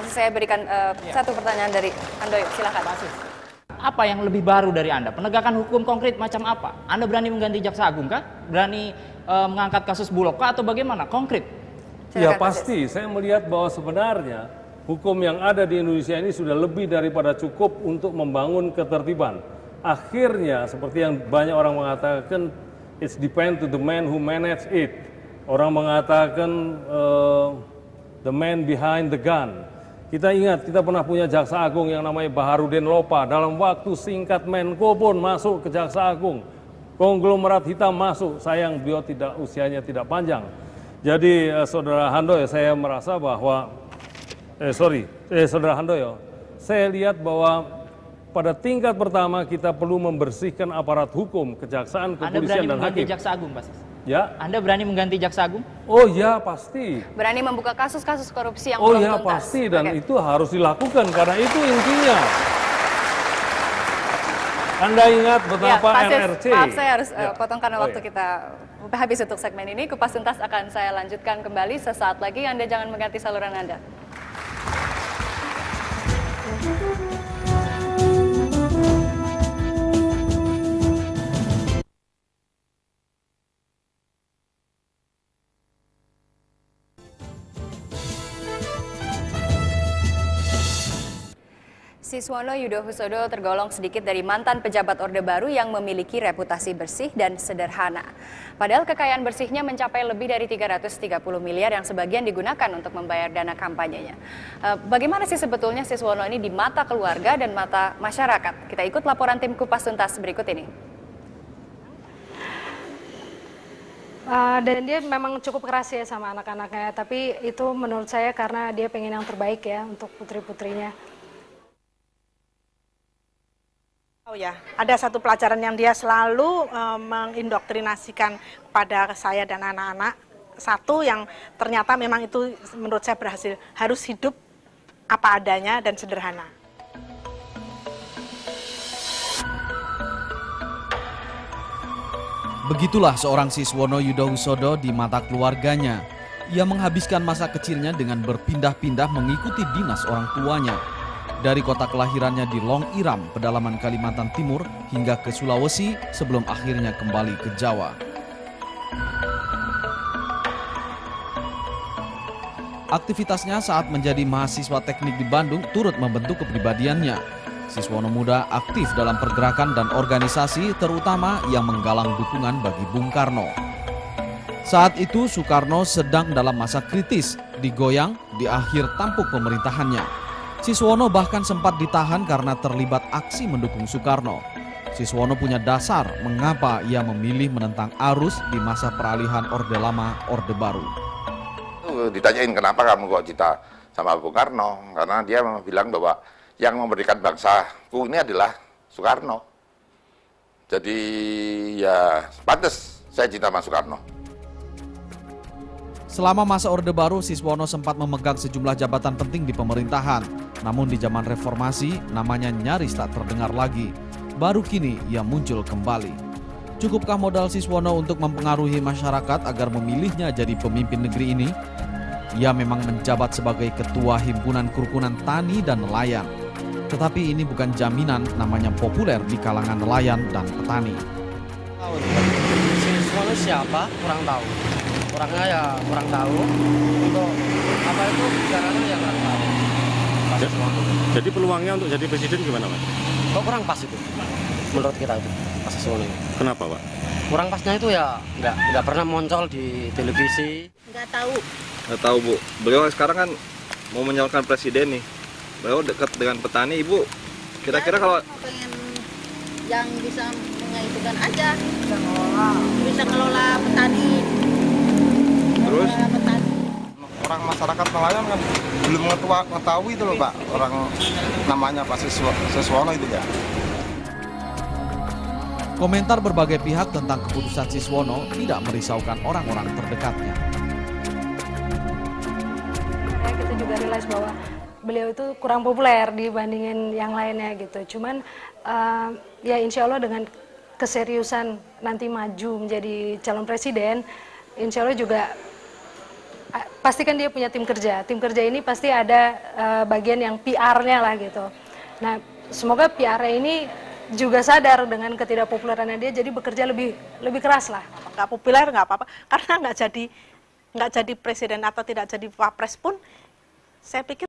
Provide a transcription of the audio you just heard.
masih saya berikan satu pertanyaan dari Handoyo, silakan. Apa yang lebih baru dari Anda? Penegakan hukum konkret macam apa? Anda berani mengganti jaksa agung kah? Berani mengangkat kasus Bulog kah atau bagaimana? Konkret? Ya pasti, saya melihat bahwa sebenarnya hukum yang ada di Indonesia ini sudah lebih daripada cukup untuk membangun ketertiban. Akhirnya seperti yang banyak orang mengatakan, it's depend to the man who manage it. Orang mengatakan the man behind the gun. Kita ingat, kita pernah punya jaksa agung yang namanya Baharudin Lopa. Dalam waktu singkat Menko pun masuk ke jaksa agung. Konglomerat hitam masuk, sayang beliau usianya tidak panjang. Jadi Saudara Handoyo, saya merasa bahwa, Saudara Handoyo, saya lihat bahwa pada tingkat pertama kita perlu membersihkan aparat hukum, kejaksaan, kepolisian, dan hakim. Anda berani mengganti jaksa agung, Pak Sis? Ya. Anda berani mengganti jaksa agung? Oh ya, pasti. Berani membuka kasus-kasus korupsi yang belum tuntas? Oh ya, pasti, dan itu harus dilakukan karena itu intinya. Anda ingat betapa RRC. Maaf, saya harus potong karena waktu kita habis untuk segmen ini. Kupas Tuntas akan saya lanjutkan kembali sesaat lagi. Anda jangan mengganti saluran Anda. Siswono Yudohusodo tergolong sedikit dari mantan pejabat Orde Baru yang memiliki reputasi bersih dan sederhana. Padahal kekayaan bersihnya mencapai lebih dari 330 miliar yang sebagian digunakan untuk membayar dana kampanyenya. Bagaimana sih sebetulnya Siswono ini di mata keluarga dan mata masyarakat? Kita ikut laporan tim Kupas Tuntas berikut ini. Dan dia memang cukup keras ya sama anak-anaknya, tapi itu menurut saya karena dia pengen yang terbaik ya untuk putri-putrinya. Oh ya, ada satu pelajaran yang dia selalu mengindoktrinasikan kepada saya dan anak-anak. Satu yang ternyata memang itu menurut saya berhasil, harus hidup apa adanya dan sederhana. Begitulah seorang Siswono Yudohusodo di mata keluarganya. Ia menghabiskan masa kecilnya dengan berpindah-pindah mengikuti dinas orang tuanya. Dari kota kelahirannya di Long Iram, pedalaman Kalimantan Timur, hingga ke Sulawesi sebelum akhirnya kembali ke Jawa. Aktivitasnya saat menjadi mahasiswa teknik di Bandung turut membentuk kepribadiannya. Siswono muda aktif dalam pergerakan dan organisasi, terutama yang menggalang dukungan bagi Bung Karno. Saat itu Soekarno sedang dalam masa kritis, digoyang di akhir tampuk pemerintahannya. Siswono bahkan sempat ditahan karena terlibat aksi mendukung Soekarno. Siswono punya dasar mengapa ia memilih menentang arus di masa peralihan Orde Lama, Orde Baru. Ditanyain kenapa kamu kok cinta sama Bung Karno, karena dia bilang bahwa yang memberikan bangsaku ini adalah Soekarno. Jadi ya pantas saya cinta sama Soekarno. Selama masa Orde Baru, Siswono sempat memegang sejumlah jabatan penting di pemerintahan. Namun di zaman reformasi, namanya nyaris tak terdengar lagi. Baru kini ia muncul kembali. Cukupkah modal Siswono untuk mempengaruhi masyarakat agar memilihnya jadi pemimpin negeri ini? Ia memang menjabat sebagai Ketua Himpunan Kerukunan Tani dan Nelayan. Tetapi ini bukan jaminan namanya populer di kalangan nelayan dan petani. Siswono siapa? Kurang tahu. Orangnya ya kurang tahu. Untuk apa itu bicaranya ya kurang tahu. Jadi peluangnya untuk jadi presiden gimana, Pak? Kok kurang pas itu? Menurut kita itu, Pak Siswono. Kenapa, Pak? Kurang pasnya itu ya nggak pernah muncul di televisi. Nggak tahu. Nggak tahu, Bu. Beliau sekarang kan mau menyalurkan presiden nih. Beliau dekat dengan petani, Ibu. Kira-kira ya, kalau pengen yang bisa mengaitukan aja, bisa ngelola petani. Terus? Petani. Orang masyarakat nelayan kan belum mengetahui itu loh Pak, orang namanya Pak Siswono itu ya. Komentar berbagai pihak tentang keputusan Siswono tidak merisaukan orang-orang terdekatnya. Kita juga realize bahwa beliau itu kurang populer dibandingin yang lainnya gitu. Cuman ya insya Allah dengan keseriusan nanti maju menjadi calon presiden, insya Allah juga pastikan dia punya tim kerja. Tim kerja ini pasti ada bagian yang PR-nya lah gitu. Nah, semoga PR-nya ini juga sadar dengan ketidakpopulerannya dia, jadi bekerja lebih keras lah. Nggak populer nggak apa-apa, karena nggak jadi presiden atau tidak jadi wapres pun, saya pikir